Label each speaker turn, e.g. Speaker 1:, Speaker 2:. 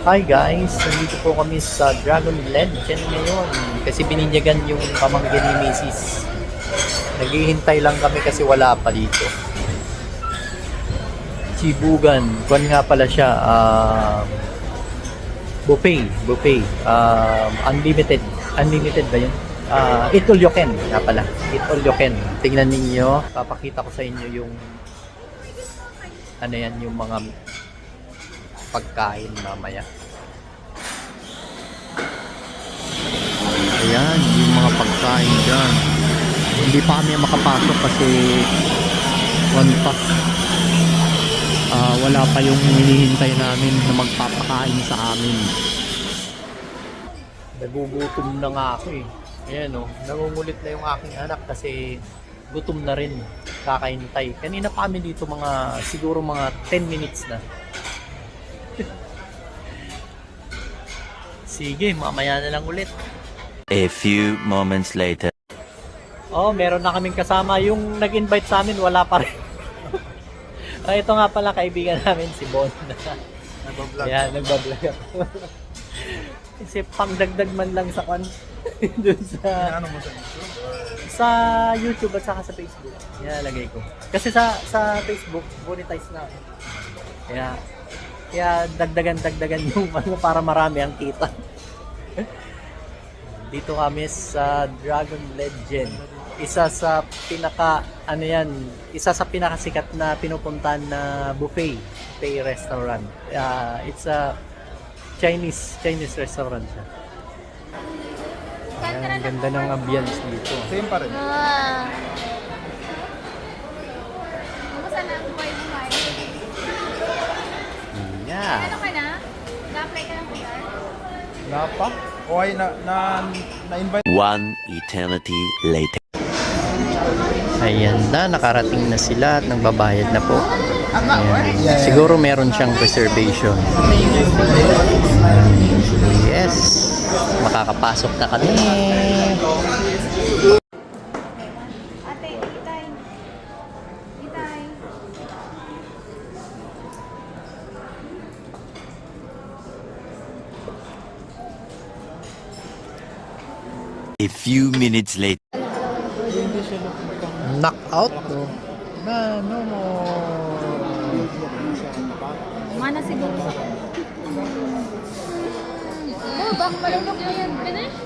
Speaker 1: Hi guys, nandito po kami sa Dragon Legend ngayon kasi bininyagan yung pamangkin ni Mrs. Naghihintay lang kami kasi wala pa dito. Chibugan, kuwan nga pala siya, buffet, unlimited ba yun? Eat all you can, nga pala, eat all you can. Tingnan ninyo, papakita ko sa inyo yung, ano yan, yung mga pagkain mamaya. Ayan, yung mga pagkain dyan. Hindi pa kami makapasok kasi one pa. Wala pa yung hinihintay namin na magpapakain sa amin. Nagugutom na nga ako eh. Ayan o, nangungulit na yung aking anak kasi gutom na rin. Kakaintay. Kanina pa kami dito siguro mga 10 minutes na. Sige, mamaya na lang ulit.
Speaker 2: A few moments later.
Speaker 1: Oh, meron na kaming kasama. Yung nag-invite sa amin, wala pa rin. Ito nga pala kaibigan namin, si Bon.
Speaker 3: Nagbablog.
Speaker 1: Ayan, nagbablog ako. Kasi pangdagdag man lang sa dun sa
Speaker 3: Ano mo sa YouTube?
Speaker 1: sa YouTube at saka sa Facebook. Ilalagay ko. Kasi sa Facebook, monetize na. Kaya dagdagan yung para marami ang kita. Dito kami sa Dragon Legend. Isa sa pinakasikat na pinupuntahan na buffet restaurant. It's a Chinese restaurant siya. Ayan, ang ganda ng ambience dito.
Speaker 3: Same pa rin.
Speaker 4: Kumusta na ang buhay mo, Mai?
Speaker 1: Yeah.
Speaker 4: Ano ka na? Na-apply ka ng PR?
Speaker 3: Wala pa? O ay na-invite.
Speaker 2: One eternity later.
Speaker 1: Ayan na, nakarating na sila at nagbabayad na po. Ayan. Siguro meron siyang reservation. Yes, makakapasok na kami.
Speaker 4: Ate, itay. Itay.
Speaker 2: A few minutes later.
Speaker 1: Knockout? Na, no mo.
Speaker 4: Mana siguro. Oh, baka malunok na yan. Finish?